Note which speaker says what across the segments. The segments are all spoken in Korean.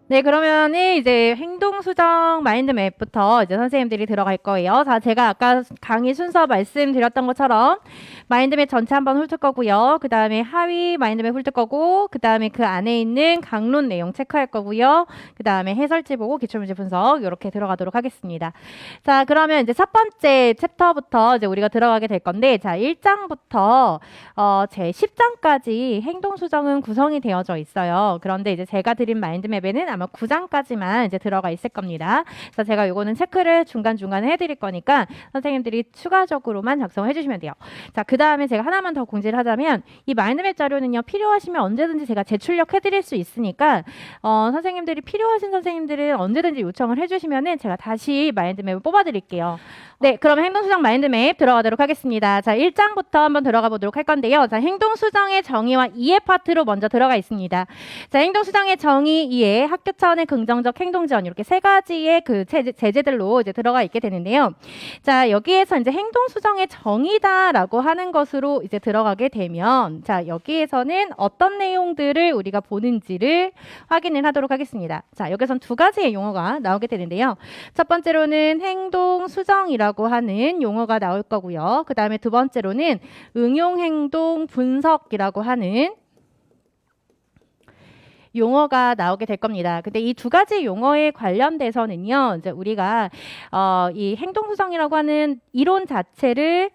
Speaker 1: 네, 그러면은 이제 행동수정 마인드맵부터 이제 선생님들이 들어갈 거예요. 자, 제가 아까 강의 순서 말씀드렸던 것처럼 마인드맵 전체 한번 훑을 거고요. 그 다음에 하위 마인드맵 훑을 거고, 그 다음에 그 안에 있는 강론 내용 체크할 거고요. 그 다음에 해설지 보고 기출문제 분석 이렇게 들어가도록 하겠습니다. 자, 그러면 이제 첫 번째 챕터부터 이제 우리가 들어가게 될 건데, 자, 1장부터 제 10장까지 행동수정은 구성이 되어져 있어요. 그런데 이제 제가 드린 마인드맵에는 아마 9장까지만 이제 들어가 있을 겁니다. 그래서 제가 요거는 체크를 중간중간에 해드릴 거니까 선생님들이 추가적으로만 작성을 해주시면 돼요. 자, 그 다음에 제가 하나만 더 공지를 하자면 이 마인드맵 자료는요, 필요하시면 언제든지 제가 재출력해드릴 수 있으니까 선생님들이 필요하신 선생님들은 언제든지 요청을 해주시면은 제가 다시 마인드맵을 뽑아드릴게요. 네, 그럼 행동수정 마인드맵 들어가도록 하겠습니다. 자, 1장부터 한번 들어가 보도록 할 건데요. 자, 행동수정의 정의와 이해 파트로 먼저 들어가 있습니다. 자, 행동수정의 정의, 이해, 학교 차원의 긍정적 행동 지원 이렇게 세 가지의 그 제재들로 이제 들어가 있게 되는데요. 자, 여기에서 이제 행동수정의 정의다라고 하는 것으로 이제 들어가게 되면 자, 여기에서는 어떤 내용들을 우리가 보는지를 확인을 하도록 하겠습니다. 자, 여기선 두 가지의 용어가 나오게 되는데요. 첫 번째로는 행동수정이라고 하는 용어가 나올 거고요. 그 다음에 두 번째로는 응용행동 분석이라고 하는 용어가 나오게 될 겁니다. 근데 이 두 가지 용어에 관련돼서는요, 이제 우리가 이 행동수정이라고 하는 이론 자체를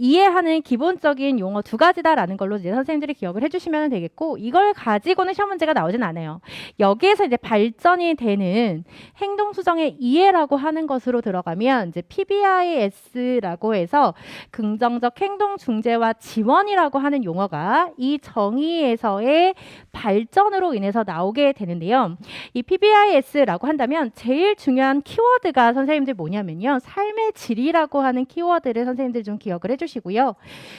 Speaker 1: 이해하는 기본적인 용어 두 가지다라는 걸로 이제 선생님들이 기억을 해주시면 되겠고, 이걸 가지고는 시험 문제가 나오진 않아요. 여기에서 이제 발전이 되는 행동수정의 이해라고 하는 것으로 들어가면 이제 PBIS라고 해서 긍정적 행동 중재와 지원이라고 하는 용어가 이 정의에서의 발전으로 인해서 나오게 되는데요. 이 PBIS라고 한다면 제일 중요한 키워드가 선생님들 뭐냐면요, 삶의 질이라고 하는 키워드를 선생님들 좀 기억을 해주시고요.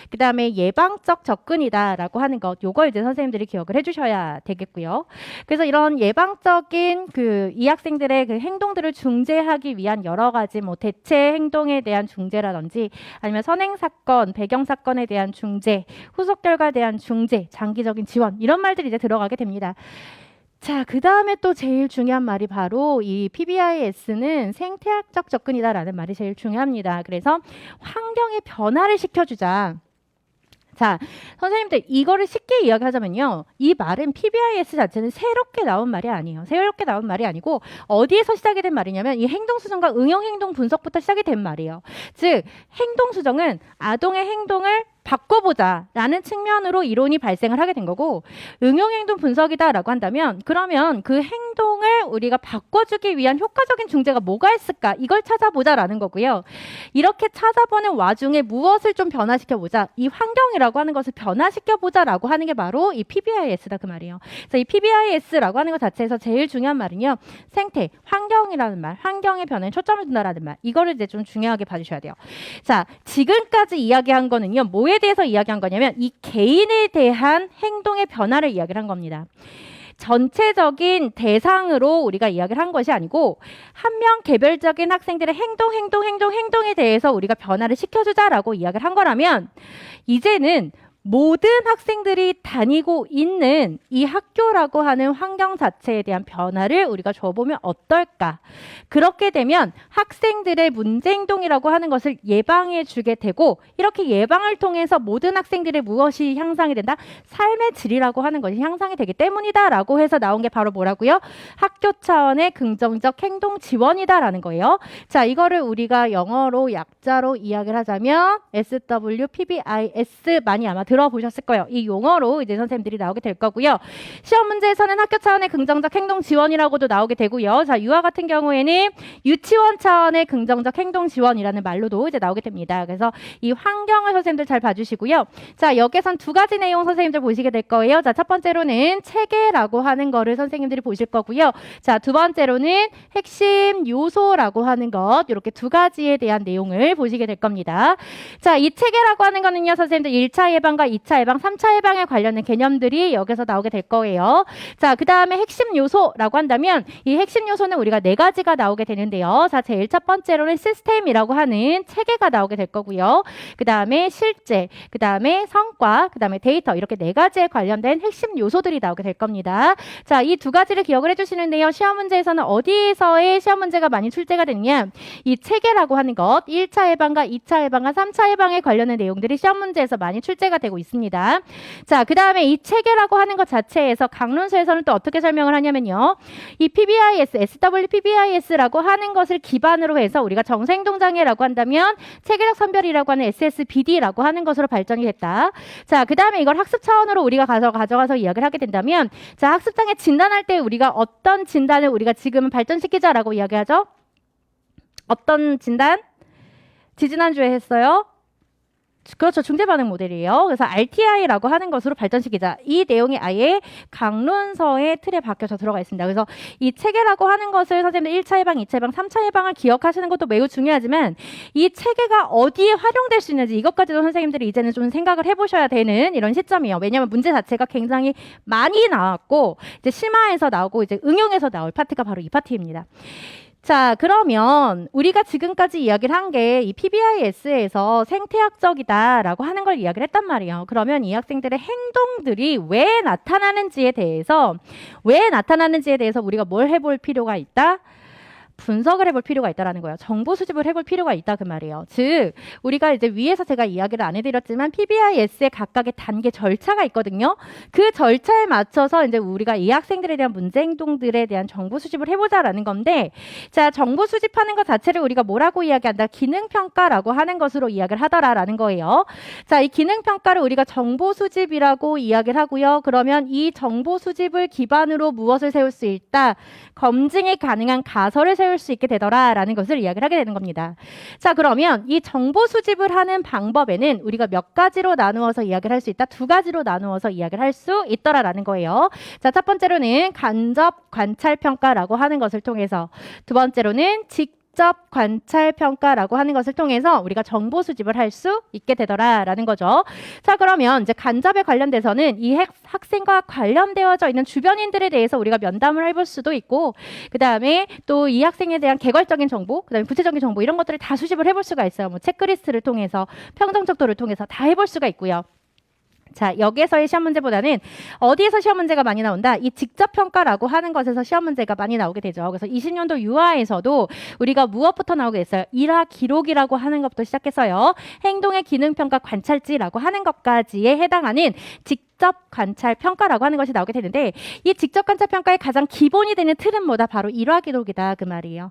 Speaker 1: 그 다음에 예방적 접근이다라고 하는 것, 요걸 이제 선생님들이 기억을 해주셔야 되겠고요. 그래서 이런 예방적인 이 학생들의 그 행동들을 중재하기 위한 여러 가지 뭐 대체 행동에 대한 중재라든지 아니면 선행 사건, 배경 사건에 대한 중재, 후속 결과에 대한 중재, 장기적인 지원 이런 말들이 이제 들어가게 됩니다. 자, 그 다음에 또 제일 중요한 말이 바로 이 PBIS는 생태학적 접근이다라는 말이 제일 중요합니다. 그래서 환경의 변화를 시켜주자. 자, 선생님들 이거를 쉽게 이야기하자면요, 이 말은 PBIS 자체는 새롭게 나온 말이 아니에요. 새롭게 나온 말이 아니고 어디에서 시작이 된 말이냐면 이 행동수정과 응용행동 분석부터 시작이 된 말이에요. 즉 행동수정은 아동의 행동을 바꿔보자라는 측면으로 이론이 발생을 하게 된 거고, 응용행동 분석이다라고 한다면 그러면 그 행동을 우리가 바꿔주기 위한 효과적인 중재가 뭐가 있을까, 이걸 찾아보자라는 거고요. 이렇게 찾아보는 와중에 무엇을 좀 변화시켜보자, 이 환경이라고 하는 것을 변화시켜보자라고 하는 게 바로 이 PBIS다 그 말이에요. 그래서 이 PBIS라고 하는 것 자체에서 제일 중요한 말은요, 생태, 환경이라는 말, 환경의 변화에 초점을 둔다라는 말, 이거를 이제 좀 중요하게 봐주셔야 돼요. 자, 지금까지 이야기한 거는요, 뭐에 대해서 이야기한 거냐면 이 개인에 대한 행동의 변화를 이야기를 한 겁니다. 전체적인 대상으로 우리가 이야기를 한 것이 아니고 한 명 개별적인 학생들의 행동에 대해서 우리가 변화를 시켜주자라고 이야기를 한 거라면, 이제는 모든 학생들이 다니고 있는 이 학교라고 하는 환경 자체에 대한 변화를 우리가 줘보면 어떨까? 그렇게 되면 학생들의 문제 행동이라고 하는 것을 예방해 주게 되고, 이렇게 예방을 통해서 모든 학생들의 무엇이 향상이 된다? 삶의 질이라고 하는 것이 향상이 되기 때문이다라고 해서 나온 게 바로 뭐라고요? 학교 차원의 긍정적 행동 지원이다라는 거예요. 자, 이거를 우리가 영어로 약자로 이야기를 하자면 SWPBIS 많이 아마 들어보셨을 거예요. 이 용어로 이제 선생님들이 나오게 될 거고요. 시험 문제에서는 학교 차원의 긍정적 행동 지원이라고도 나오게 되고요. 자, 유아 같은 경우에는 유치원 차원의 긍정적 행동 지원이라는 말로도 이제 나오게 됩니다. 그래서 이 환경을 선생님들 잘 봐주시고요. 자, 여기선 두 가지 내용 선생님들 보시게 될 거예요. 자, 첫 번째로는 체계라고 하는 거를 선생님들이 보실 거고요. 자, 두 번째로는 핵심 요소라고 하는 것, 이렇게 두 가지에 대한 내용을 보시게 될 겁니다. 자, 이 체계라고 하는 거는요, 선생님들 1차 예방 예방과 2차 예방, 3차 예방에 관련된 개념들이 여기서 나오게 될 거예요. 자, 그 다음에 핵심 요소라고 한다면 이 핵심 요소는 우리가 4가지가 나오게 되는데요. 자, 제일 첫 번째로는 시스템이라고 하는 체계가 나오게 될 거고요. 그 다음에 실제, 그 다음에 성과, 그 다음에 데이터 이렇게 4가지에 관련된 핵심 요소들이 나오게 될 겁니다. 자, 이 2가지를 기억을 해주시는데요. 시험 문제에서는 어디서의 시험 문제가 많이 출제가 되느냐? 이 체계라고 하는 것, 1차 예방과 2차 예방과 3차 예방에 관련된 내용들이 시험 문제에서 많이 출제가 되고 있습니다. 자, 그 다음에 이 체계라고 하는 것 자체에서 강론서에서는 또 어떻게 설명을 하냐면요. 이 PBIS, SWPBIS라고 하는 것을 기반으로 해서 우리가 정서행동장애라고 한다면 체계적 선별이라고 하는 SSBD라고 하는 것으로 발전이 됐다. 자, 그 다음에 이걸 학습 차원으로 우리가 가져가서 이야기를 하게 된다면 자, 학습장애 진단할 때 우리가 어떤 진단을 우리가 지금 발전시키자라고 이야기하죠? 어떤 진단? 지지난주에 했어요? 그렇죠. 중대반응 모델이에요. 그래서 RTI라고 하는 것으로 발전시키자. 이 내용이 아예 강론서의 틀에 박혀서 들어가 있습니다. 그래서 이 체계라고 하는 것을 선생님들 1차 예방, 2차 예방, 3차 예방을 기억하시는 것도 매우 중요하지만 이 체계가 어디에 활용될 수 있는지 이것까지도 선생님들이 이제는 좀 생각을 해보셔야 되는 이런 시점이에요. 왜냐하면 문제 자체가 굉장히 많이 나왔고 이제 심화에서 나오고 이제 응용에서 나올 파트가 바로 이 파트입니다. 자, 그러면 우리가 지금까지 이야기를 한 게 이 PBIS에서 생태학적이다라고 하는 걸 이야기를 했단 말이에요. 그러면 이 학생들의 행동들이 왜 나타나는지에 대해서 우리가 뭘 해볼 필요가 있다? 분석을 해볼 필요가 있다라는 거예요. 정보 수집을 해볼 필요가 있다 그 말이에요. 즉 우리가 이제 위에서 제가 이야기를 안 해드렸지만 PBIS의 각각의 단계 절차가 있거든요. 그 절차에 맞춰서 이제 우리가 이 학생들에 대한 문제 행동들에 대한 정보 수집을 해보자라는 건데, 자 정보 수집하는 것 자체를 우리가 뭐라고 이야기한다? 기능 평가라고 하는 것으로 이야기를 하더라라는 거예요. 자, 이 기능 평가를 우리가 정보 수집이라고 이야기를 하고요. 그러면 이 정보 수집을 기반으로 무엇을 세울 수 있다? 검증이 가능한 가설을 세울 수 있게 되더라라는 것을 이야기를 하게 되는 겁니다. 자, 그러면 이 정보 수집을 하는 방법에는 우리가 몇 가지로 나누어서 이야기를 할 수 있다? 2가지로 나누어서 이야기를 할 수 있더라라는 거예요. 자, 첫 번째로는 간접 관찰 평가라고 하는 것을 통해서, 두 번째로는 직접 관찰 평가라고 하는 것을 통해서 우리가 정보 수집을 할 수 있게 되더라라는 거죠. 자, 그러면 이제 간접에 관련돼서는 이 학생과 관련되어져 있는 주변인들에 대해서 우리가 면담을 해볼 수도 있고, 그 다음에 또 이 학생에 대한 개괄적인 정보, 그 다음에 구체적인 정보 이런 것들을 다 수집을 해볼 수가 있어요. 뭐 체크리스트를 통해서, 평정적도를 통해서 다 해볼 수가 있고요. 자, 여기에서의 시험 문제보다는 어디에서 시험 문제가 많이 나온다? 이 직접 평가라고 하는 것에서 시험 문제가 많이 나오게 되죠. 그래서 20년도 유아에서도 우리가 무엇부터 나오게 됐어요? 일화 기록이라고 하는 것부터 시작해서요. 행동의 기능 평가 관찰지라고 하는 것까지에 해당하는 직접 관찰 평가라고 하는 것이 나오게 되는데, 이 직접 관찰 평가의 가장 기본이 되는 틀은 뭐다? 바로 일화 기록이다 그 말이에요.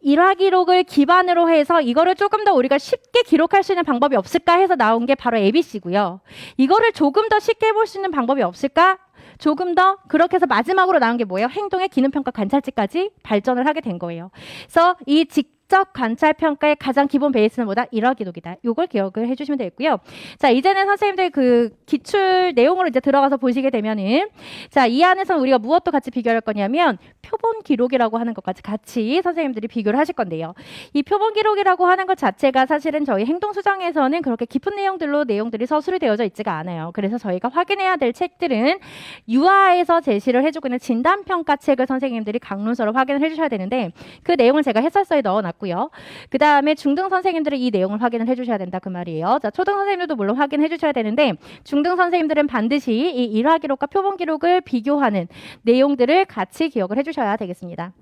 Speaker 1: 일화 기록을 기반으로 해서 이거를 조금 더 우리가 쉽게 기록할 수 있는 방법이 없을까 해서 나온 게 바로 ABC고요. 이거를 조금 더 쉽게 해볼 수 있는 방법이 없을까? 조금 더 그렇게 해서 마지막으로 나온 게 뭐예요? 행동의 기능평가 관찰지까지 발전을 하게 된 거예요. 그래서 이 직접 관찰 평가의 가장 기본 베이스는 뭐다? 일화 기록이다. 이걸 기억을 해주시면 되겠고요. 자, 이제는 선생님들 그 기출 내용으로 이제 들어가서 보시게 되면은, 자, 이 안에서 우리가 무엇도 같이 비교할 거냐면 표본 기록이라고 하는 것까지 같이 선생님들이 비교를 하실 건데요. 이 표본 기록이라고 하는 것 자체가 사실은 저희 행동수정에서는 그렇게 깊은 내용들이 서술이 되어져 있지가 않아요. 그래서 저희가 확인해야 될 책들은 유아에서 제시를 해주고 있는 진단평가 책을 선생님들이 강론서로 확인을 해주셔야 되는데, 그 내용을 제가 해설서에 넣어놨고요. 그 다음에 중등 선생님들은 이 내용을 확인을 해주셔야 된다 그 말이에요. 자, 초등 선생님들도 물론 확인해 주셔야 되는데, 중등 선생님들은 반드시 이 일화 기록과 표본 기록을 비교하는 내용들을 같이 기억을 해주셔야 되겠습니다.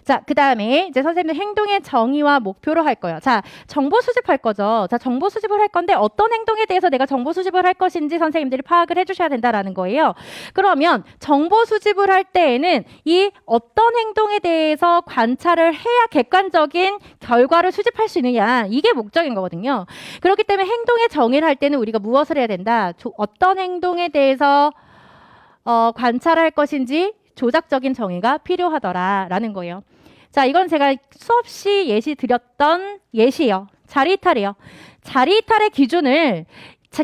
Speaker 1: 자, 그 다음에 이제 선생님들 행동의 정의와 목표로 할 거예요. 자, 정보 수집할 거죠. 자, 정보 수집을 할 건데 어떤 행동에 대해서 내가 정보 수집을 할 것인지 선생님들이 파악을 해주셔야 된다라는 거예요. 그러면 정보 수집을 할 때에는 이 어떤 행동에 대해서 관찰을 해야 객관적인 결과를 수집할 수 있느냐, 이게 목적인 거거든요. 그렇기 때문에 행동의 정의를 할 때는 우리가 무엇을 해야 된다? 어떤 행동에 대해서 관찰할 것인지 조작적인 정의가 필요하더라라는 거예요. 자, 이건 제가 수없이 예시 드렸던 예시예요. 자리 이탈이에요. 자리 이탈의 기준을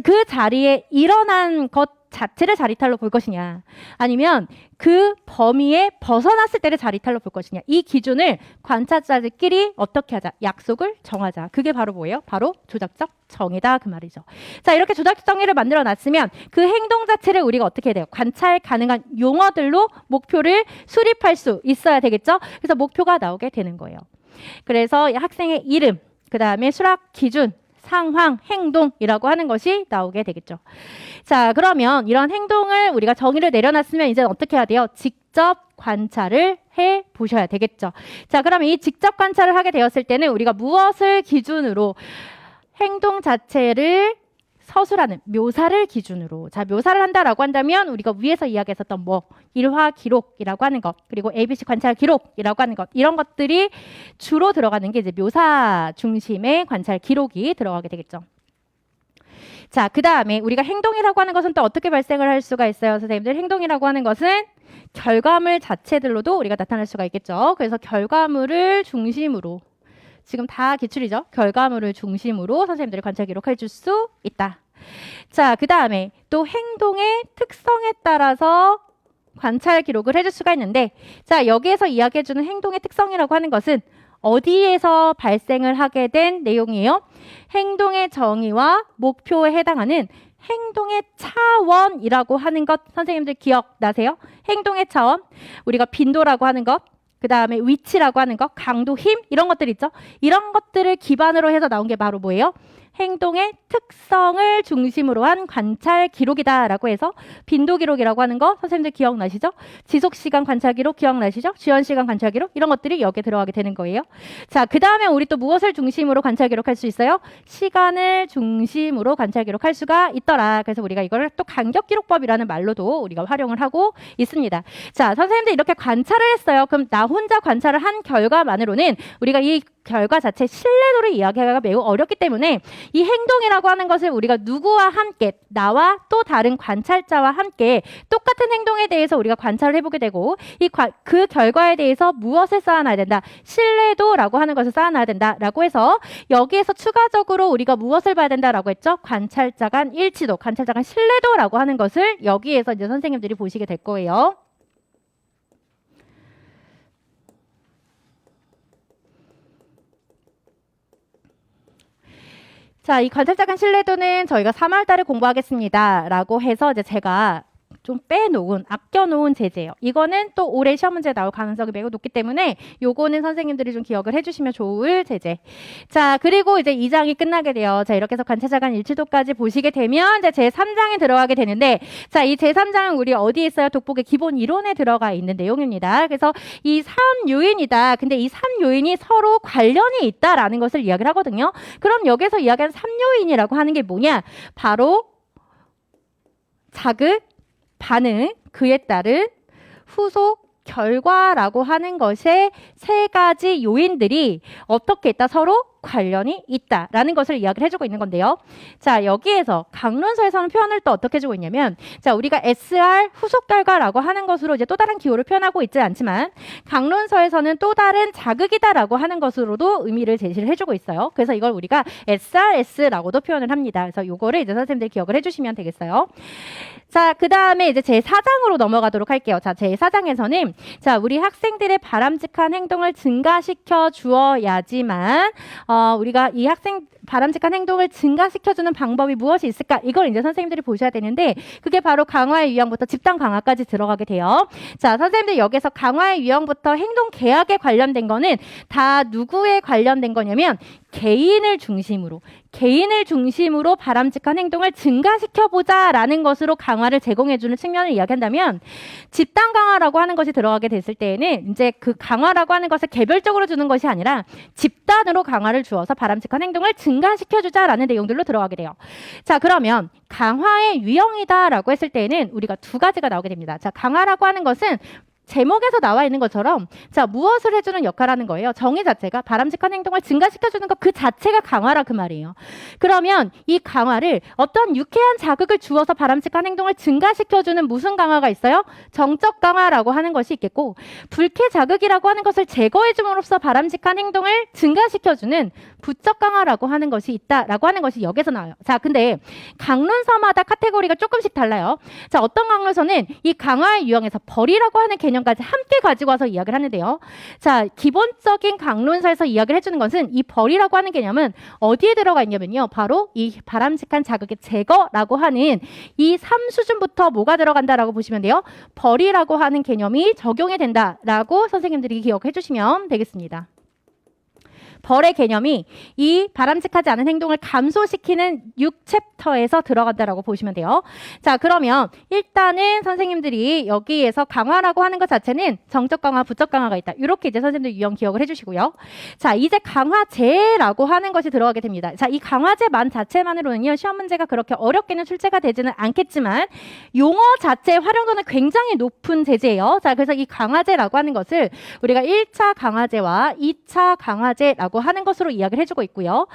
Speaker 1: 그 자리에 일어난 것 자체를 자리탈로 볼 것이냐 아니면 그 범위에 벗어났을 때를 자리탈로 볼 것이냐 이 기준을 관찰자들끼리 어떻게 하자 약속을 정하자 그게 바로 뭐예요? 바로 조작적 정의다 그 말이죠. 자 이렇게 조작적 정의를 만들어 놨으면 그 행동 자체를 우리가 어떻게 해야 돼요? 관찰 가능한 용어들로 목표를 수립할 수 있어야 되겠죠. 그래서 목표가 나오게 되는 거예요. 그래서 학생의 이름 그 다음에 수락 기준 상황, 행동이라고 하는 것이 나오게 되겠죠. 자, 그러면 이런 행동을 우리가 정의를 내려놨으면 이제 어떻게 해야 돼요? 직접 관찰을 해 보셔야 되겠죠. 자, 그러면 이 직접 관찰을 하게 되었을 때는 우리가 무엇을 기준으로 행동 자체를 서술하는 묘사를 기준으로 자 묘사를 한다라고 한다면 우리가 위에서 이야기했었던 뭐 일화 기록이라고 하는 것 그리고 ABC 관찰 기록이라고 하는 것 이런 것들이 주로 들어가는 게 이제 묘사 중심의 관찰 기록이 들어가게 되겠죠. 자, 그 다음에 우리가 행동이라고 하는 것은 또 어떻게 발생을 할 수가 있어요, 선생님들? 행동이라고 하는 것은 결과물 자체들로도 우리가 나타날 수가 있겠죠. 그래서 결과물을 중심으로 지금 다 기출이죠. 결과물을 중심으로 선생님들이 관찰 기록해 줄 수 있다. 자, 그 다음에 또 행동의 특성에 따라서 관찰 기록을 해줄 수가 있는데 자, 여기에서 이야기해주는 행동의 특성이라고 하는 것은 어디에서 발생을 하게 된 내용이에요? 행동의 정의와 목표에 해당하는 행동의 차원이라고 하는 것 선생님들 기억나세요? 행동의 차원, 우리가 빈도라고 하는 것 그 다음에 위치라고 하는 것, 강도, 힘 이런 것들 있죠. 이런 것들을 기반으로 해서 나온 게 바로 뭐예요? 행동의 특성을 중심으로 한 관찰 기록이다라고 해서 빈도 기록이라고 하는 거 선생님들 기억나시죠? 지속시간 관찰 기록 기억나시죠? 지연시간 관찰 기록 이런 것들이 여기에 들어가게 되는 거예요. 자, 그 다음에 우리 또 무엇을 중심으로 관찰 기록할 수 있어요? 시간을 중심으로 관찰 기록할 수가 있더라. 그래서 우리가 이거를 또 간격 기록법이라는 말로도 우리가 활용을 하고 있습니다. 자, 선생님들 이렇게 관찰을 했어요. 그럼 나 혼자 관찰을 한 결과만으로는 우리가 이 결과 자체 신뢰도를 이야기하기가 매우 어렵기 때문에 이 행동이라고 하는 것을 우리가 누구와 함께 나와 또 다른 관찰자와 함께 똑같은 행동에 대해서 우리가 관찰을 해보게 되고 그 결과에 대해서 무엇을 쌓아놔야 된다? 신뢰도라고 하는 것을 쌓아놔야 된다라고 해서 여기에서 추가적으로 우리가 무엇을 봐야 된다라고 했죠? 관찰자 간 일치도, 관찰자 간 신뢰도라고 하는 것을 여기에서 이제 선생님들이 보시게 될 거예요. 자, 이 관찰자 간 신뢰도는 저희가 3월 달에 공부하겠습니다. 라고 해서 이제 제가 좀 빼놓은, 아껴놓은 제재예요. 이거는 또 올해 시험 문제에 나올 가능성이 매우 높기 때문에 요거는 선생님들이 좀 기억을 해주시면 좋을 제재. 자, 그리고 이제 2장이 끝나게 돼요. 자, 이렇게 해서 관찰자 간 일치도까지 보시게 되면 이제 제3장에 들어가게 되는데 자, 이 제3장은 우리 어디에 있어요? 독보의 기본 이론에 들어가 있는 내용입니다. 그래서 이 3요인이다. 근데 이 3요인이 서로 관련이 있다라는 것을 이야기를 하거든요. 그럼 여기서 이야기하는 3요인이라고 하는 게 뭐냐? 바로 자극, 반응, 그에 따른 후속 결과라고 하는 것의 세 가지 요인들이 어떻게 있다? 서로 관련이 있다라는 것을 이야기를 해주고 있는 건데요. 자, 여기에서 강론서에서는 표현을 또 어떻게 해주고 있냐면 자, 우리가 SR 후속 결과라고 하는 것으로 이제 또 다른 기호를 표현하고 있지 않지만 강론서에서는 또 다른 자극이다라고 하는 것으로도 의미를 제시를 해주고 있어요. 그래서 이걸 우리가 SRS라고도 표현을 합니다. 그래서 요거를 이제 선생님들이 기억을 해주시면 되겠어요. 자, 그 다음에 이제 제4장으로 넘어가도록 할게요. 자, 제4장에서는 자, 우리 학생들의 바람직한 행동을 증가시켜 주어야지만 우리가 이 학생 바람직한 행동을 증가시켜주는 방법이 무엇이 있을까? 이걸 이제 선생님들이 보셔야 되는데 그게 바로 강화의 유형부터 집단 강화까지 들어가게 돼요. 자, 선생님들 여기서 강화의 유형부터 행동 계약에 관련된 거는 다 누구에 관련된 거냐면 개인을 중심으로 바람직한 행동을 증가시켜보자라는 것으로 강화를 제공해주는 측면을 이야기한다면 집단 강화라고 하는 것이 들어가게 됐을 때에는 이제 그 강화라고 하는 것을 개별적으로 주는 것이 아니라 집단으로 강화를 주어서 바람직한 행동을 증가시켜주자라는 내용들로 들어가게 돼요. 자, 그러면 강화의 유형이다라고 했을 때에는 우리가 두 가지가 나오게 됩니다. 자, 강화라고 하는 것은 제목에서 나와 있는 것처럼 자, 무엇을 해주는 역할하는 거예요? 정의 자체가 바람직한 행동을 증가시켜주는 것 그 자체가 강화라 그 말이에요. 그러면 이 강화를 어떤 유쾌한 자극을 주어서 바람직한 행동을 증가시켜주는 무슨 강화가 있어요? 정적 강화라고 하는 것이 있겠고 불쾌 자극이라고 하는 것을 제거해줌으로써 바람직한 행동을 증가시켜주는 부적 강화라고 하는 것이 있다라고 하는 것이 여기서 나와요. 자, 근데 강론서마다 카테고리가 조금씩 달라요. 자, 어떤 강론서는 이 강화의 유형에서 벌이라고 하는 개념까지 함께 가지고 와서 이야기를 하는데요. 자, 기본적인 강론서에서 이야기를 해주는 것은 이 벌이라고 하는 개념은 어디에 들어가 있냐면요. 바로 이 바람직한 자극의 제거라고 하는 이 3수준부터 뭐가 들어간다라고 보시면 돼요. 벌이라고 하는 개념이 적용이 된다라고 선생님들이 기억해 주시면 되겠습니다. 벌의 개념이 이 바람직하지 않은 행동을 감소시키는 6챕터에서 들어간다라고 보시면 돼요. 자, 그러면 일단은 선생님들이 여기에서 강화라고 하는 것 자체는 정적 강화, 부적 강화가 있다. 이렇게 이제 선생님들 유형 기억을 해주시고요. 자, 이제 강화제라고 하는 것이 들어가게 됩니다. 자, 이 강화제만 자체만으로는요, 시험 문제가 그렇게 어렵게는 출제가 되지는 않겠지만 용어 자체의 활용도는 굉장히 높은 제재예요. 자, 그래서 이 강화제라고 하는 것을 우리가 1차 강화제와 2차 강화제라고 하는 것으로 이야기를 해주고 있고요.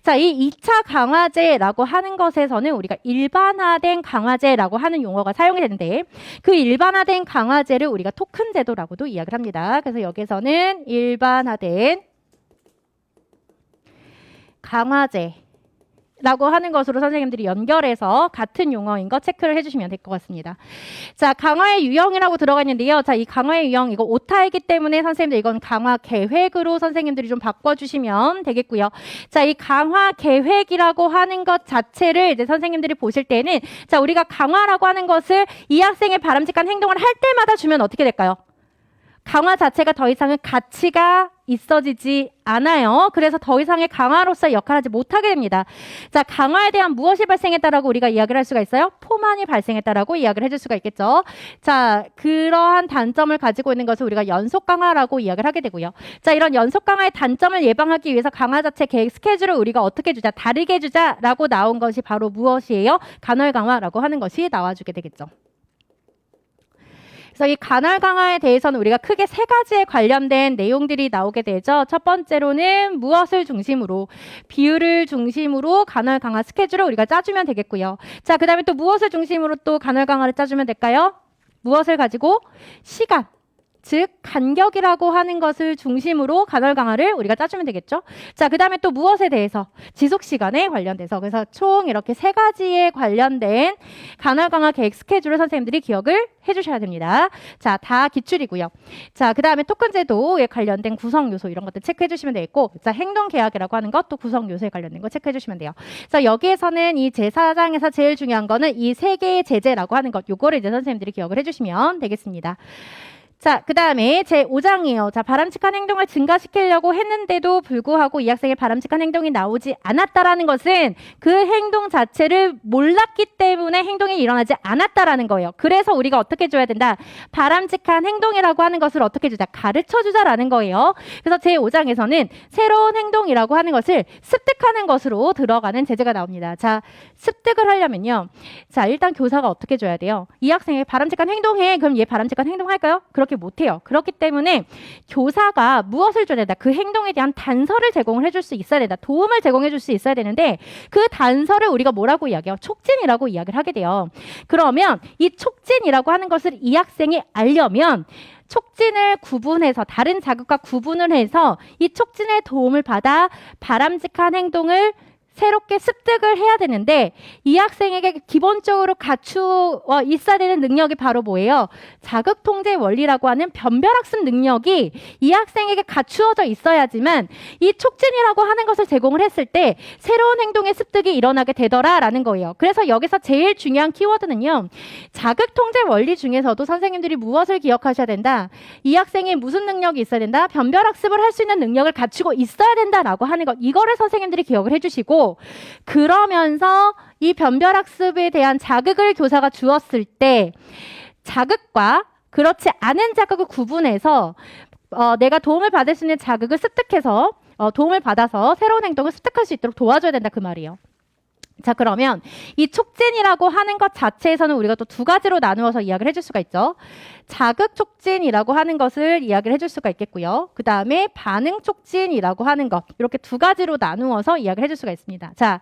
Speaker 1: 자, 이 2차 강화제라고 하는 것에서는 우리가 일반화된 강화제라고 하는 용어가 사용이 되는데 그 일반화된 강화제를 우리가 토큰 제도라고도 이야기를 합니다. 그래서 여기서는 일반화된 강화제 라고 하는 것으로 선생님들이 연결해서 같은 용어인 거 체크를 해주시면 될 것 같습니다. 자, 강화의 유형이라고 들어가 있는데요. 자, 이 강화의 유형 이거 오타이기 때문에 선생님들 이건 강화 계획으로 선생님들이 좀 바꿔주시면 되겠고요. 자, 이 강화 계획이라고 하는 것 자체를 이제 선생님들이 보실 때는 자, 우리가 강화라고 하는 것을 이 학생의 바람직한 행동을 할 때마다 주면 어떻게 될까요? 강화 자체가 더 이상은 가치가 있어지지 않아요. 그래서 더 이상의 강화로서의 역할을 하지 못하게 됩니다. 자, 강화에 대한 무엇이 발생했다라고 우리가 이야기를 할 수가 있어요? 포만이 발생했다라고 이야기를 해줄 수가 있겠죠. 자, 그러한 단점을 가지고 있는 것을 우리가 연속 강화라고 이야기를 하게 되고요. 자, 이런 연속 강화의 단점을 예방하기 위해서 강화 자체 계획 스케줄을 우리가 어떻게 주자, 다르게 해주자라고 나온 것이 바로 무엇이에요? 간헐 강화라고 하는 것이 나와주게 되겠죠. 그래서 이 간헐 강화에 대해서는 우리가 크게 세 가지에 관련된 내용들이 나오게 되죠. 첫 번째로는 무엇을 중심으로, 비율을 중심으로 간헐 강화 스케줄을 우리가 짜주면 되겠고요. 자, 그 다음에 또 무엇을 중심으로 또 간헐 강화를 짜주면 될까요? 무엇을 가지고? 시간. 즉 간격이라고 하는 것을 중심으로 간헐 강화를 우리가 짜주면 되겠죠. 자, 그 다음에 또 무엇에 대해서? 지속 시간에 관련돼서. 그래서 총 이렇게 세 가지에 관련된 간헐 강화 계획 스케줄을 선생님들이 기억을 해주셔야 됩니다. 자, 다 기출이고요. 자, 그 다음에 토큰 제도에 관련된 구성 요소 이런 것들 체크해 주시면 되겠고, 자, 행동 계약이라고 하는 것 또 구성 요소에 관련된 거 체크해 주시면 돼요. 자, 여기에서는 이 제4장에서 제일 중요한 거는 이 세 개의 제재라고 하는 것, 요거를 이제 선생님들이 기억을 해주시면 되겠습니다. 자, 그 다음에 제5장이에요. 자, 바람직한 행동을 증가시키려고 했는데도 불구하고 이 학생의 바람직한 행동이 나오지 않았다라는 것은 그 행동 자체를 몰랐기 때문에 행동이 일어나지 않았다라는 거예요. 그래서 우리가 어떻게 해줘야 된다? 바람직한 행동이라고 하는 것을 어떻게 해주자? 가르쳐주자라는 거예요. 그래서 제5장에서는 새로운 행동이라고 하는 것을 습득하는 것으로 들어가는 제재가 나옵니다. 자, 습득을 하려면요. 자, 일단 교사가 어떻게 해줘야 돼요? 이 학생의 바람직한 행동해. 그럼 얘 바람직한 행동할까요? 그렇게 못해요. 그렇기 때문에 교사가 무엇을 줘야 된다? 그 행동에 대한 단서를 제공을 해줄 수 있어야 된다. 도움을 제공해 줄 수 있어야 되는데 그 단서를 우리가 뭐라고 이야기해요? 촉진이라고 이야기를 하게 돼요. 그러면 이 촉진이라고 하는 것을 이 학생이 알려면 촉진을 구분해서 다른 자극과 구분을 해서 이 촉진의 도움을 받아 바람직한 행동을 새롭게 습득을 해야 되는데 이 학생에게 기본적으로 갖추어 있어야 되는 능력이 바로 뭐예요? 자극 통제 원리라고 하는 변별학습 능력이 이 학생에게 갖추어져 있어야지만 이 촉진이라고 하는 것을 제공을 했을 때 새로운 행동의 습득이 일어나게 되더라라는 거예요. 그래서 여기서 제일 중요한 키워드는요. 자극 통제 원리 중에서도 선생님들이 무엇을 기억하셔야 된다? 이 학생이 무슨 능력이 있어야 된다? 변별학습을 할 수 있는 능력을 갖추고 있어야 된다라고 하는 것. 이거를 선생님들이 기억을 해주시고 그러면서 이 변별학습에 대한 자극을 교사가 주었을 때 자극과 그렇지 않은 자극을 구분해서 내가 도움을 받을 수 있는 자극을 습득해서 도움을 받아서 새로운 행동을 습득할 수 있도록 도와줘야 된다 그 말이에요. 자, 그러면 이 촉진이라고 하는 것 자체에서는 우리가 또 두 가지로 나누어서 이야기를 해줄 수가 있죠. 자극 촉진이라고 하는 것을 이야기를 해줄 수가 있겠고요. 그 다음에 반응 촉진이라고 하는 것, 이렇게 두 가지로 나누어서 이야기를 해줄 수가 있습니다. 자,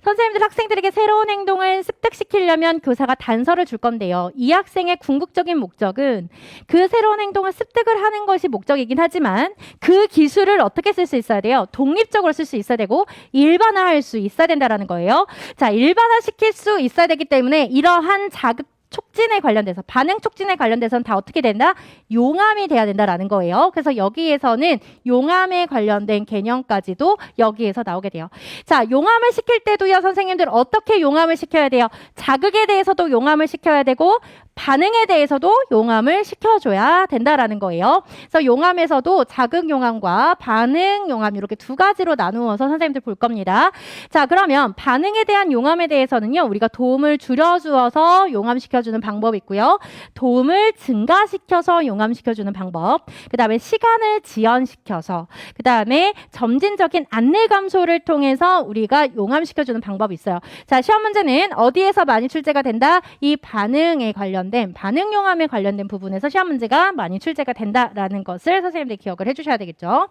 Speaker 1: 선생님들 학생들에게 새로운 행동을 습득시키려면 교사가 단서를 줄 건데요. 이 학생의 궁극적인 목적은 그 새로운 행동을 습득을 하는 것이 목적이긴 하지만 그 기술을 어떻게 쓸 수 있어야 돼요? 독립적으로 쓸 수 있어야 되고 일반화할 수 있어야 된다는 거예요. 자, 일반화시킬 수 있어야 되기 때문에 이러한 자극 촉진에 관련돼서 반응 촉진에 관련돼서는 다 어떻게 된다? 용암이 돼야 된다라는 거예요. 그래서 여기에서는 용암에 관련된 개념까지도 여기에서 나오게 돼요. 자, 용암을 시킬 때도요, 선생님들 어떻게 용암을 시켜야 돼요? 자극에 대해서도 용암을 시켜야 되고 반응에 대해서도 용암을 시켜줘야 된다라는 거예요. 그래서 용암에서도 자극 용암과 반응 용암 이렇게 두 가지로 나누어서 선생님들 볼 겁니다. 자, 그러면 반응에 대한 용암에 대해서는요, 우리가 도움을 줄여주어서 용암시켜주는 방법이 있고요. 도움을 증가시켜서 용암시켜주는 방법, 그 다음에 시간을 지연시켜서, 그 다음에 점진적인 안내 감소를 통해서 우리가 용암시켜주는 방법이 있어요. 자, 시험 문제는 어디에서 많이 출제가 된다? 이 반응에 관련된 반응 용암에 관련된 부분에서 시험 문제가 많이 출제가 된다라는 것을 선생님들 기억을 해주셔야 되겠죠.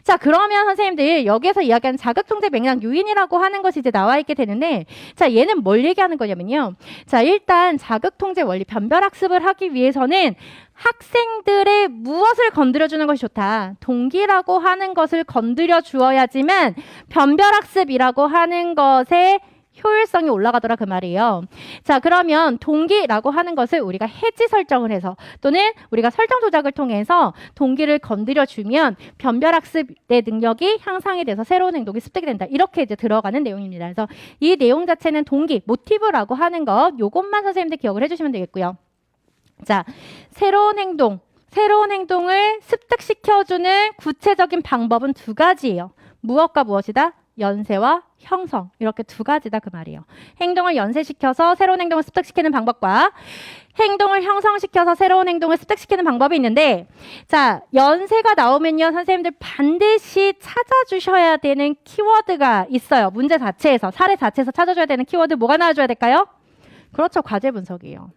Speaker 1: 자, 그러면 선생님들 여기에서 이야기하는 자극 통제 맥락 요인이라고 하는 것이 이제 나와 있게 되는데, 자, 얘는 뭘 얘기하는 거냐면요. 자, 일단 자극 통제 원리 변별 학습을 하기 위해서는 학생들의 무엇을 건드려주는 것이 좋다. 동기라고 하는 것을 건드려 주어야지만 변별학습이라고 하는 것에 효율성이 올라가더라 그 말이에요. 자, 그러면 동기라고 하는 것을 우리가 해지 설정을 해서 또는 우리가 설정 조작을 통해서 동기를 건드려 주면 변별학습의 능력이 향상이 돼서 새로운 행동이 습득이 된다. 이렇게 이제 들어가는 내용입니다. 그래서 이 내용 자체는 동기, 모티브라고 하는 것 요것만 선생님들 기억을 해주시면 되겠고요. 자, 새로운 행동을 습득시켜주는 구체적인 방법은 두 가지예요. 무엇과 무엇이다? 연세와 형성, 이렇게 두 가지다 그 말이에요. 행동을 연세시켜서 새로운 행동을 습득시키는 방법과 행동을 형성시켜서 새로운 행동을 습득시키는 방법이 있는데, 자, 연세가 나오면요, 선생님들 반드시 찾아주셔야 되는 키워드가 있어요. 문제 자체에서, 사례 자체에서 찾아줘야 되는 키워드 뭐가 나와줘야 될까요? 그렇죠, 과제 분석이에요.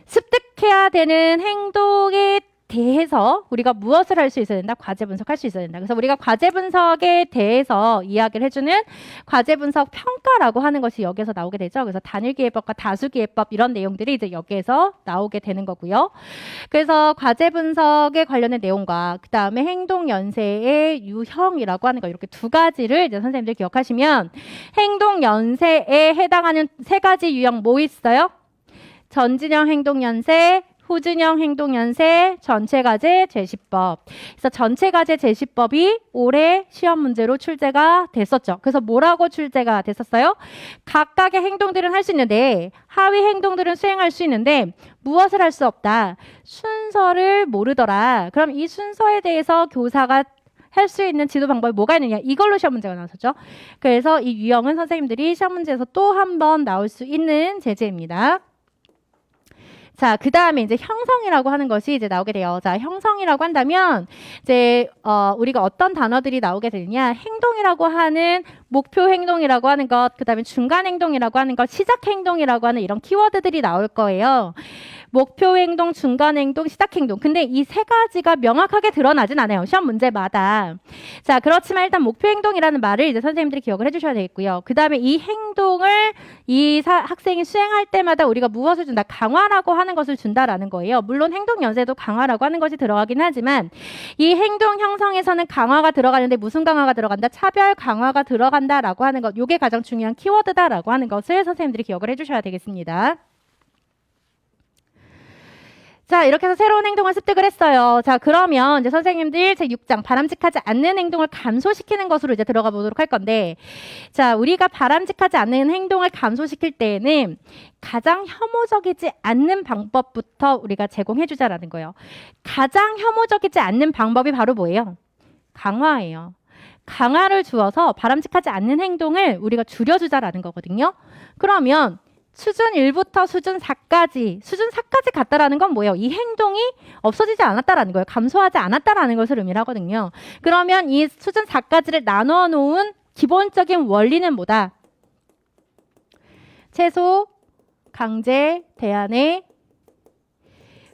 Speaker 1: 습득해야 되는 행동에 대해서 우리가 무엇을 할 수 있어야 된다? 과제 분석할 수 있어야 된다. 그래서 우리가 과제 분석에 대해서 이야기를 해주는 과제 분석 평가라고 하는 것이 여기에서 나오게 되죠. 그래서 단일기회법과 다수기회법 이런 내용들이 이제 여기에서 나오게 되는 거고요. 그래서 과제 분석에 관련된 내용과 그 다음에 행동 연세의 유형이라고 하는 거 이렇게 두 가지를 이제 선생님들 기억하시면, 행동 연세에 해당하는 세 가지 유형 뭐 있어요? 전진형 행동 연세, 후진형 행동연세, 전체과제 제시법. 그래서 전체과제 제시법이 올해 시험 문제로 출제가 됐었죠. 그래서 뭐라고 출제가 됐었어요? 각각의 행동들은 할 수 있는데 하위 행동들은 수행할 수 있는데 무엇을 할 수 없다? 순서를 모르더라. 그럼 이 순서에 대해서 교사가 할 수 있는 지도 방법이 뭐가 있느냐? 이걸로 시험 문제가 나왔었죠. 그래서 이 유형은 선생님들이 시험 문제에서 또 한 번 나올 수 있는 제재입니다. 자, 그 다음에 이제 형성이라고 하는 것이 이제 나오게 돼요. 자, 형성이라고 한다면 이제 우리가 어떤 단어들이 나오게 되느냐? 행동이라고 하는 목표 행동이라고 하는 것, 그 다음에 중간 행동이라고 하는 것, 시작 행동이라고 하는 이런 키워드들이 나올 거예요. 목표 행동, 중간 행동, 시작 행동. 근데 이 세 가지가 명확하게 드러나진 않아요. 시험 문제마다. 자, 그렇지만 일단 목표 행동이라는 말을 이제 선생님들이 기억을 해주셔야 되겠고요. 그 다음에 이 행동을 학생이 수행할 때마다 우리가 무엇을 준다? 강화라고 하는 것을 준다라는 거예요. 물론 행동 연세도 강화라고 하는 것이 들어가긴 하지만 이 행동 형성에서는 강화가 들어가는데 무슨 강화가 들어간다? 차별 강화가 들어간다라고 하는 것. 이게 가장 중요한 키워드다라고 하는 것을 선생님들이 기억을 해주셔야 되겠습니다. 자, 이렇게 해서 새로운 행동을 습득을 했어요. 자, 그러면 이제 선생님들 제6장 바람직하지 않는 행동을 감소시키는 것으로 이제 들어가 보도록 할 건데, 자, 우리가 바람직하지 않는 행동을 감소시킬 때에는 가장 혐오적이지 않는 방법부터 우리가 제공해주자라는 거예요. 가장 혐오적이지 않는 방법이 바로 뭐예요? 강화예요. 강화를 주어서 바람직하지 않는 행동을 우리가 줄여주자라는 거거든요. 그러면 수준 1부터 수준 4까지 갔다라는 건 뭐예요? 이 행동이 없어지지 않았다라는 거예요. 감소하지 않았다라는 것을 의미를 하거든요. 그러면 이 수준 4까지를 나눠 놓은 기본적인 원리는 뭐다? 최소 강제 대안의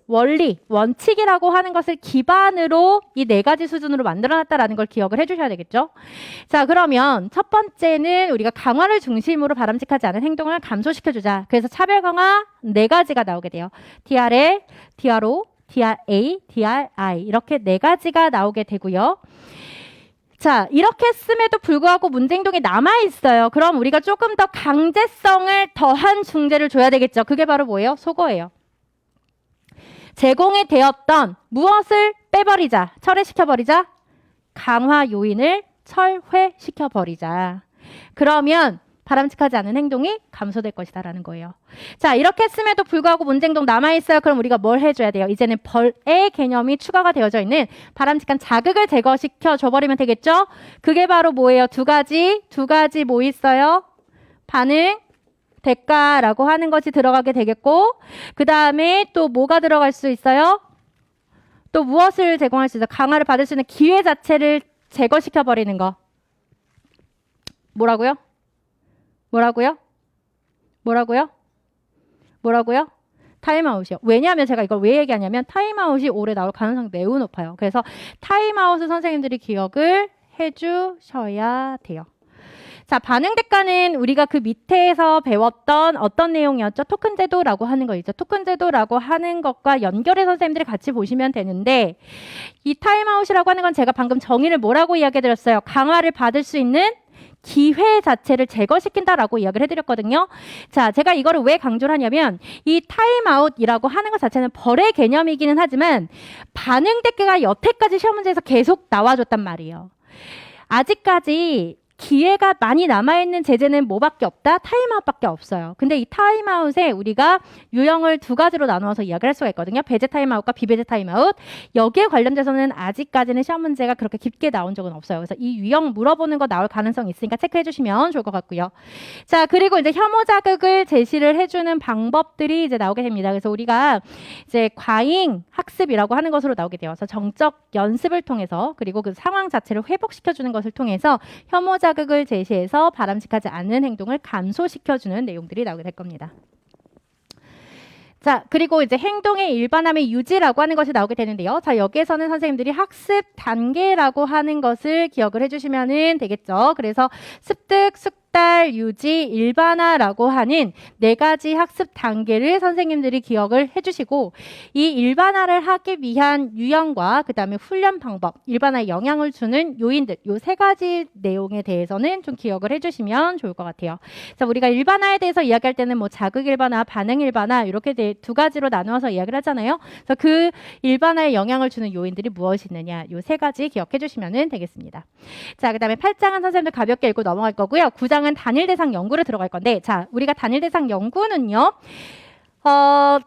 Speaker 1: 원리, 원칙이라고 하는 것을 기반으로 이 4가지 수준으로 만들어놨다라는 걸 기억을 해주셔야 되겠죠. 자, 그러면 첫 번째는 우리가 강화를 중심으로 바람직하지 않은 행동을 감소시켜주자. 그래서 차별 강화 4가지가 나오게 돼요. DRL, DRO, DRA, DRI 이렇게 4가지가 나오게 되고요. 자, 이렇게 했음에도 불구하고 문제 행동이 남아있어요. 그럼 우리가 조금 더 강제성을 더한 중재를 줘야 되겠죠. 그게 바로 뭐예요? 소거예요. 제공이 되었던 무엇을 빼버리자, 철회시켜버리자? 강화 요인을 철회시켜버리자. 그러면 바람직하지 않은 행동이 감소될 것이다라는 거예요. 자, 이렇게 했음에도 불구하고 문제 행동 남아있어요. 그럼 우리가 뭘 해줘야 돼요? 이제는 벌의 개념이 추가가 되어져 있는 바람직한 자극을 제거시켜 줘버리면 되겠죠? 그게 바로 뭐예요? 두 가지 뭐 있어요? 반응, 대가라고 하는 것이 들어가게 되겠고, 그 다음에 또 뭐가 들어갈 수 있어요? 또 무엇을 제공할 수 있어요? 강화를 받을 수 있는 기회 자체를 제거시켜버리는 거. 뭐라고요? 타임아웃이요. 왜냐하면 제가 이걸 왜 얘기하냐면 타임아웃이 올해 나올 가능성이 매우 높아요. 그래서 타임아웃을 선생님들이 기억을 해주셔야 돼요. 자, 반응 대가는 우리가 그 밑에서 배웠던 어떤 내용이었죠? 토큰 제도라고 하는 거 있죠. 토큰 제도라고 하는 것과 연결해 선생님들이 같이 보시면 되는데, 이 타임아웃이라고 하는 건 제가 방금 정의를 뭐라고 이야기 드렸어요? 강화를 받을 수 있는 기회 자체를 제거시킨다라고 이야기를 해드렸거든요. 자, 제가 이거를 왜 강조를 하냐면 이 타임아웃이라고 하는 것 자체는 벌의 개념이기는 하지만 반응 대가가 여태까지 시험 문제에서 계속 나와줬단 말이에요. 아직까지 기회가 많이 남아있는 제재는 뭐밖에 없다? 타임아웃밖에 없어요. 근데 이 타임아웃에 우리가 유형을 2가지로 나누어서 이야기를 할 수가 있거든요. 배제 타임아웃과 비배제 타임아웃. 여기에 관련돼서는 아직까지는 시험 문제가 그렇게 깊게 나온 적은 없어요. 그래서 이 유형 물어보는 거 나올 가능성이 있으니까 체크해 주시면 좋을 것 같고요. 자, 그리고 이제 혐오 자극을 제시를 해주는 방법들이 이제 나오게 됩니다. 그래서 우리가 이제 과잉 학습이라고 하는 것으로 나오게 되어서 정적 연습을 통해서 그리고 그 상황 자체를 회복시켜주는 것을 통해서 혐오 자극을 제시해서 바람직하지 않은 행동을 감소시켜주는 내용들이 나오게 될 겁니다. 자, 그리고 이제 행동의 일반함의 유지라고 하는 것이 나오게 되는데요. 자, 여기에서는 선생님들이 학습 단계라고 하는 것을 기억을 해주시면 되겠죠. 그래서 습득, 숙달, 유지, 일반화라고 하는 4가지 학습 단계를 선생님들이 기억을 해주시고, 이 일반화를 하기 위한 유형과 그 다음에 훈련 방법, 일반화에 영향을 주는 요인들, 요 3가지 내용에 대해서는 좀 기억을 해주시면 좋을 것 같아요. 자, 우리가 일반화에 대해서 이야기할 때는 뭐 자극 일반화, 반응 일반화 이렇게 2가지로 나누어서 이야기를 하잖아요. 그래서 그 일반화에 영향을 주는 요인들이 무엇이 있느냐, 요 3가지 기억해 주시면 되겠습니다. 자, 그 다음에 8장은 선생님들 가볍게 읽고 넘어갈 거고요. 9장은 단일 대상 연구를 들어갈 건데, 자, 우리가 단일 대상 연구는요,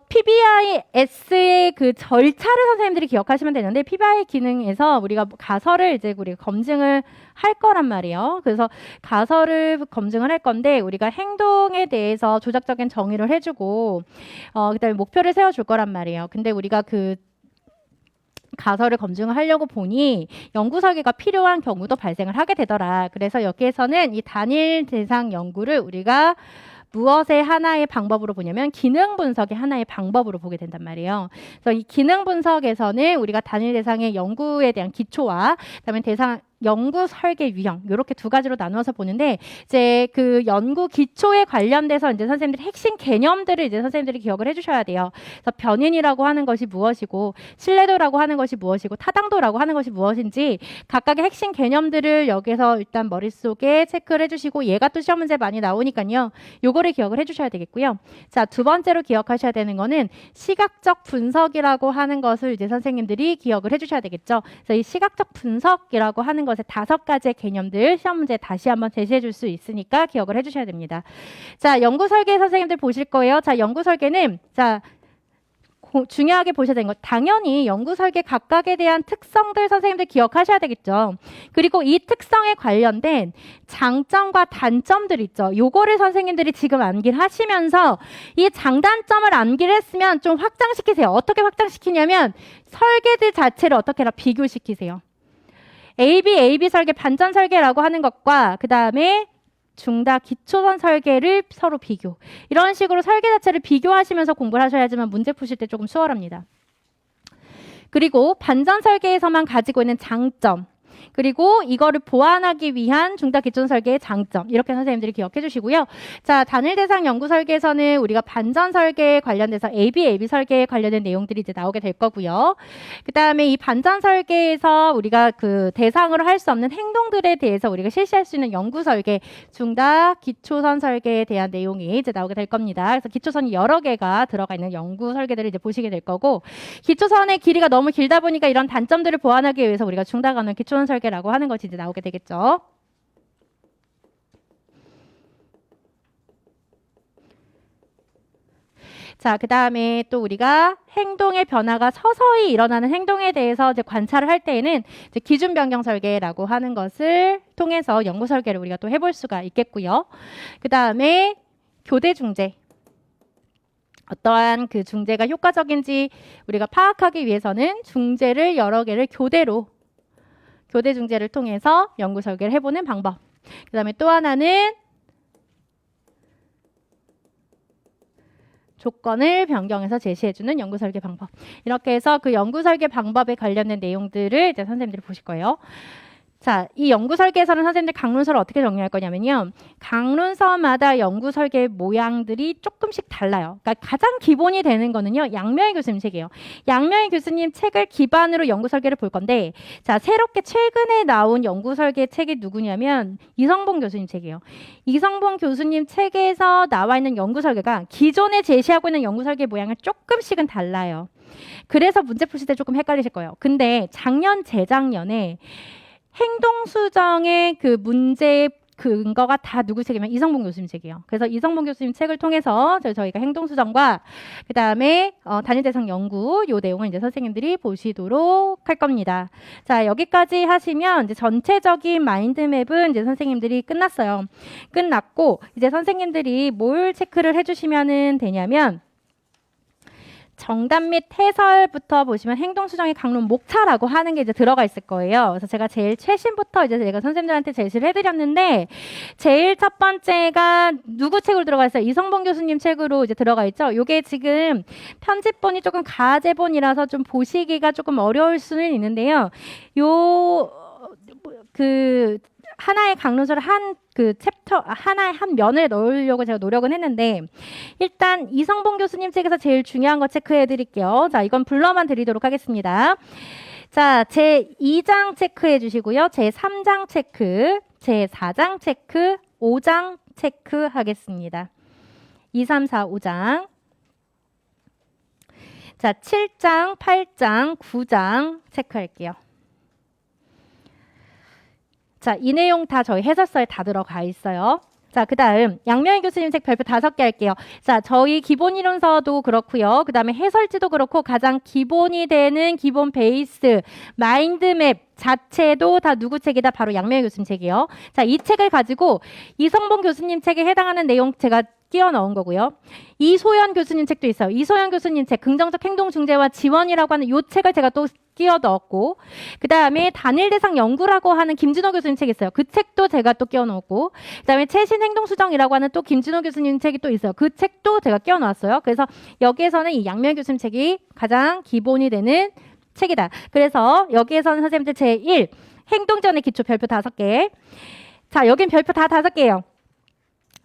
Speaker 1: PBIS의 그 절차를 선생님들이 기억하시면 되는데, PBI 기능에서 우리가 가설을 이제 우리가 검증을 할 거란 말이에요. 그래서 가설을 검증을 할 건데, 우리가 행동에 대해서 조작적인 정의를 해주고, 그다음에 목표를 세워줄 거란 말이에요. 근데 우리가 그 가설을 검증을 하려고 보니 연구 설계가 필요한 경우도 발생을 하게 되더라. 그래서 여기에서는 이 단일 대상 연구를 우리가 무엇의 하나의 방법으로 보냐면 기능 분석의 하나의 방법으로 보게 된단 말이에요. 그래서 이 기능 분석에서는 우리가 단일 대상의 연구에 대한 기초와 그다음에 대상 연구 설계 유형 이렇게 2가지로 나누어서 보는데, 이제 그 연구 기초에 관련돼서 이제 선생님들이 핵심 개념들을 이제 선생님들이 기억을 해주셔야 돼요. 그래서 변인이라고 하는 것이 무엇이고, 신뢰도라고 하는 것이 무엇이고, 타당도라고 하는 것이 무엇인지 각각의 핵심 개념들을 여기서 일단 머릿속에 체크를 해주시고, 얘가 또 시험 문제 많이 나오니까요. 요거를 기억을 해주셔야 되겠고요. 자, 2번째로 기억하셔야 되는 거는 시각적 분석이라고 하는 것을 이제 선생님들이 기억을 해주셔야 되겠죠. 그래서 이 시각적 분석이라고 하는 것의 5가지의 개념들 시험 문제 다시 한번 제시해 줄 수 있으니까 기억을 해주셔야 됩니다. 자, 연구 설계 선생님들 보실 거예요. 자, 연구 설계는 자 중요하게 보셔야 되는 것, 당연히 연구 설계 각각에 대한 특성들 선생님들 기억하셔야 되겠죠. 그리고 이 특성에 관련된 장점과 단점들 있죠. 요거를 선생님들이 지금 암기를 하시면서 이 장단점을 암기를 했으면 좀 확장시키세요. 어떻게 확장시키냐면 설계들 자체를 어떻게 해라 비교시키세요. AB 설계, 반전 설계라고 하는 것과 그 다음에 중다 기초선 설계를 서로 비교. 이런 식으로 설계 자체를 비교하시면서 공부를 하셔야지만 문제 푸실 때 조금 수월합니다. 그리고 반전 설계에서만 가지고 있는 장점, 그리고 이거를 보완하기 위한 중다 기초선 설계의 장점, 이렇게 선생님들이 기억해 주시고요. 자, 단일 대상 연구 설계에서는 우리가 반전 설계에 관련돼서 AB 설계에 관련된 내용들이 이제 나오게 될 거고요. 그 다음에 이 반전 설계에서 우리가 그 대상으로 할 수 없는 행동들에 대해서 우리가 실시할 수 있는 연구 설계, 중다 기초선 설계에 대한 내용이 이제 나오게 될 겁니다. 그래서 기초선이 여러 개가 들어가 있는 연구 설계들을 이제 보시게 될 거고, 기초선의 길이가 너무 길다 보니까 이런 단점들을 보완하기 위해서 우리가 중다 간원 기초선 설계라고 하는 것이 이제 나오게 되겠죠. 자, 그 다음에 또 우리가 행동의 변화가 서서히 일어나는 행동에 대해서 이제 관찰을 할 때에는 이제 기준 변경 설계라고 하는 것을 통해서 연구 설계를 우리가 또 해볼 수가 있겠고요. 그 다음에 교대 중재. 어떠한 그 중재가 효과적인지 우리가 파악하기 위해서는 중재를 여러 개를 교대 중재를 통해서 연구 설계를 해보는 방법. 그 다음에 또 하나는 조건을 변경해서 제시해주는 연구 설계 방법. 이렇게 해서 그 연구 설계 방법에 관련된 내용들을 이제 선생님들이 보실 거예요. 자, 이 연구 설계에서는 선생님들 강론서를 어떻게 정리할 거냐면요. 강론서마다 연구 설계 모양들이 조금씩 달라요. 그러니까 가장 기본이 되는 거는요. 양명희 교수님 책이에요. 양명희 교수님 책을 기반으로 연구 설계를 볼 건데, 자, 새롭게 최근에 나온 연구 설계 책이 누구냐면 이성봉 교수님 책이에요. 이성봉 교수님 책에서 나와 있는 연구 설계가 기존에 제시하고 있는 연구 설계 모양을 조금씩은 달라요. 그래서 문제 푸실 때 조금 헷갈리실 거예요. 근데 작년, 재작년에 행동수정의 그 문제의 근거가 다 누구 책이면 이성봉 교수님 책이에요. 그래서 이성봉 교수님 책을 통해서 저희가 행동수정과 그 다음에 단일대상 연구 요 내용을 이제 선생님들이 보시도록 할 겁니다. 자, 여기까지 하시면 이제 전체적인 마인드맵은 이제 선생님들이 끝났어요. 끝났고 이제 선생님들이 뭘 체크를 해주시면 되냐면 정답 및 해설부터 보시면 행동수정의 강론 목차라고 하는 게 이제 들어가 있을 거예요. 그래서 제가 제일 최신부터 이제 제가 선생님들한테 제시를 해드렸는데, 제일 첫 번째가 누구 책으로 들어가 있어요? 이성봉 교수님 책으로 이제 들어가 있죠. 요게 지금 편집본이 조금 가제본이라서 좀 보시기가 조금 어려울 수는 있는데요. 하나의 강론서를 그 챕터 하나의 한 면을 넣으려고 제가 노력은 했는데, 일단 이성봉 교수님 책에서 제일 중요한 거 체크해 드릴게요. 자, 이건 불러만 드리도록 하겠습니다. 자, 제 2장 체크해 주시고요. 제 3장 체크, 제 4장 체크, 5장 체크하겠습니다. 2, 3, 4, 5장. 자, 7장, 8장, 9장 체크할게요. 자, 이 내용 다 저희 해설서에 다 들어가 있어요. 자, 그 다음 양명희 교수님 책 별표 5개 할게요. 자, 저희 기본 이론서도 그렇고요. 그 다음에 해설지도 그렇고 가장 기본이 되는 기본 베이스 마인드맵 자체도 다 누구 책이다? 바로 양명희 교수님 책이에요. 자, 이 책을 가지고 이성봉 교수님 책에 해당하는 내용 제가 끼워 넣은 거고요. 이소연 교수님 책도 있어요. 이소연 교수님 책 긍정적 행동 중재와 지원이라고 하는 이 책을 제가 또 끼워 넣었고, 그 다음에 단일 대상 연구라고 하는 김진호 교수님 책이 있어요. 그 책도 제가 또 끼워 넣었고, 그 다음에 최신 행동 수정이라고 하는 또 김진호 교수님 책이 또 있어요. 그 책도 제가 끼워 넣었어요. 그래서 여기에서는 이 양명 교수님 책이 가장 기본이 되는 책이다. 그래서 여기에서는 선생님들 제1 행동전의 기초 별표 5개. 자, 여긴 별표 다 5개예요.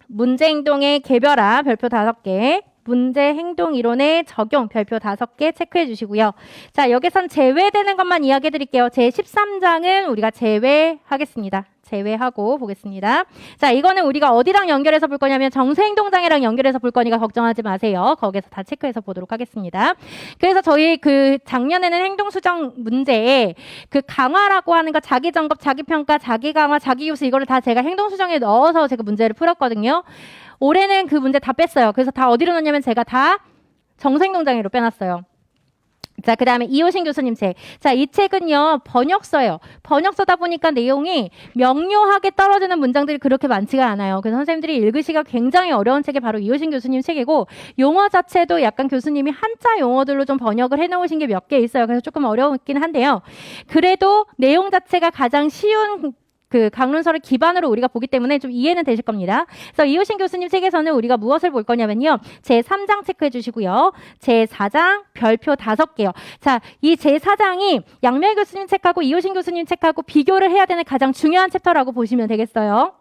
Speaker 1: 문제 행동의 개별화 별표 5개. 문제 행동 이론의 적용 별표 5개 체크해 주시고요. 자, 여기선 제외되는 것만 이야기해 드릴게요. 제 13장은 우리가 제외하겠습니다. 제외하고 보겠습니다. 자, 이거는 우리가 어디랑 연결해서 볼 거냐면 정서행동장애랑 연결해서 볼 거니까 걱정하지 마세요. 거기에서 다 체크해서 보도록 하겠습니다. 그래서 저희 그 작년에는 행동수정 문제에 그 강화라고 하는 거 자기점검, 자기평가, 자기강화, 자기교수 이거를 다 제가 행동수정에 넣어서 제가 문제를 풀었거든요. 올해는 그 문제 다 뺐어요. 그래서 다 어디로 넣냐면 제가 다 정서행동장애로 빼놨어요. 자, 그 다음에 이호신 교수님 책. 자, 이 책은요, 번역서예요. 번역서다 보니까 내용이 명료하게 떨어지는 문장들이 그렇게 많지가 않아요. 그래서 선생님들이 읽으시기가 굉장히 어려운 책이 바로 이호신 교수님 책이고, 용어 자체도 약간 교수님이 한자 용어들로 좀 번역을 해놓으신 게 몇 개 있어요. 그래서 조금 어려웠긴 한데요. 그래도 내용 자체가 가장 쉬운 그 강론서를 기반으로 우리가 보기 때문에 좀 이해는 되실 겁니다. 그래서 이호신 교수님 책에서는 우리가 무엇을 볼 거냐면요. 제3장 체크해 주시고요. 제4장 별표 5개요. 자, 이 제4장이 양명 교수님 책하고 이호신 교수님 책하고 비교를 해야 되는 가장 중요한 챕터라고 보시면 되겠어요.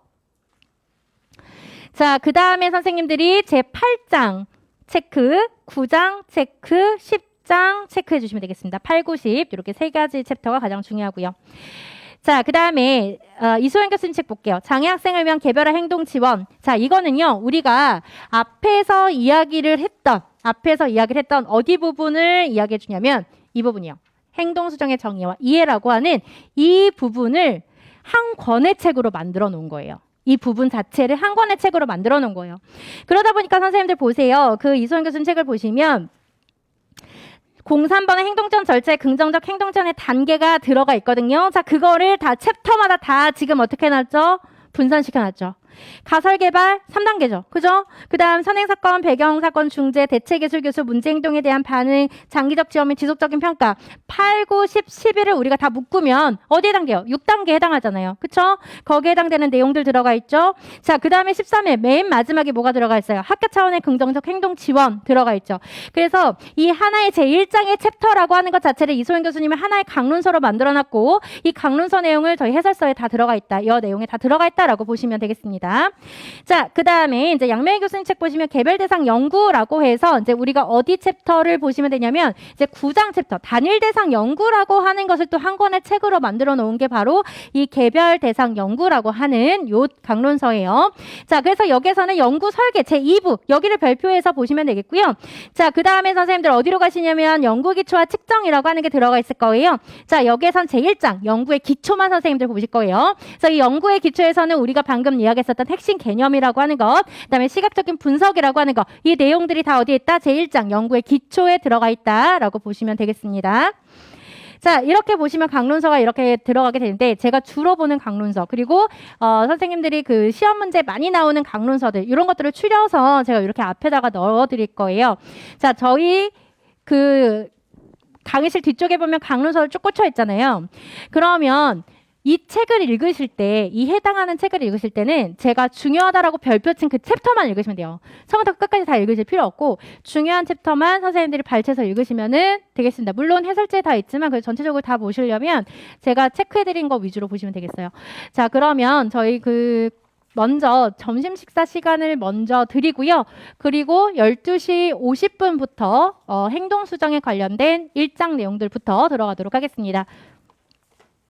Speaker 1: 자, 그 다음에 선생님들이 제8장 체크, 9장 체크, 10장 체크해 주시면 되겠습니다. 8, 9, 10 이렇게 세 가지 챕터가 가장 중요하고요. 자, 그 다음에 이소연 교수님 책 볼게요. 장애 학생을 위한 개별화 행동 지원. 자, 이거는요. 우리가 앞에서 이야기를 했던 어디 부분을 이야기해 주냐면 이 부분이요. 행동 수정의 정의와 이해라고 하는 이 부분을 한 권의 책으로 만들어 놓은 거예요. 이 부분 자체를 한 권의 책으로 만들어 놓은 거예요. 그러다 보니까 선생님들 보세요. 그 이소연 교수님 책을 보시면 03번의 행동지원 절차에 긍정적 행동지원의 단계가 들어가 있거든요. 자, 그거를 다 챕터마다 다 지금 어떻게 해놨죠? 분산시켜놨죠. 가설개발 3단계죠. 그죠? 그 다음 선행사건, 배경사건, 중재, 대체기술 교수, 문제행동에 대한 반응, 장기적 지원 및 지속적인 평가 8, 9, 10, 11을 우리가 다 묶으면 어디에 해당돼요? 6단계에 해당하잖아요. 그쵸? 거기에 해당되는 내용들 들어가 있죠. 자, 그 다음에 13회 맨 마지막에 뭐가 들어가 있어요? 학교 차원의 긍정적 행동 지원 들어가 있죠. 그래서 이 하나의 제1장의 챕터라고 하는 것 자체를 이소연 교수님이 하나의 강론서로 만들어놨고 이 강론서 내용을 저희 해설서에 다 들어가 있다. 이 내용에 다 들어가 있다라고 보시면 되겠습니다. 자, 그 다음에 이제 양명희 교수님 책 보시면 개별 대상 연구라고 해서 이제 우리가 어디 챕터를 보시면 되냐면 이제 9장 챕터 단일 대상 연구라고 하는 것을 또 한 권의 책으로 만들어 놓은 게 바로 이 개별 대상 연구라고 하는 요 강론서예요. 자, 그래서 여기서는 연구 설계 제2부 여기를 별표해서 보시면 되겠고요. 자, 그 다음에 선생님들 어디로 가시냐면 연구 기초와 측정이라고 하는 게 들어가 있을 거예요. 자, 여기에선 제1장 연구의 기초만 선생님들 보실 거예요. 그래서 이 연구의 기초에서는 우리가 방금 이야기했었던 핵심 개념이라고 하는 것, 그다음에 시각적인 분석이라고 하는 것, 이 내용들이 다 어디에 있다? 제1장 연구의 기초에 들어가 있다라고 보시면 되겠습니다. 자, 이렇게 보시면 강론서가 이렇게 들어가게 되는데 제가 주로 보는 강론서 그리고 선생님들이 그 시험 문제 많이 나오는 강론서들 이런 것들을 추려서 제가 이렇게 앞에다가 넣어 드릴 거예요. 자, 저희 그 강의실 뒤쪽에 보면 강론서를 쭉 꽂혀 있잖아요. 그러면 이 책을 읽으실 때, 이 해당하는 책을 읽으실 때는 제가 중요하다라고 별표 친 그 챕터만 읽으시면 돼요. 처음부터 끝까지 다 읽으실 필요 없고 중요한 챕터만 선생님들이 발췌해서 읽으시면 되겠습니다. 물론 해설지에 다 있지만 그 전체적으로 다 보시려면 제가 체크해드린 거 위주로 보시면 되겠어요. 자, 그러면 저희 먼저 점심 식사 시간을 먼저 드리고요. 그리고 12시 50분부터 행동 수정에 관련된 1장 내용들부터 들어가도록 하겠습니다.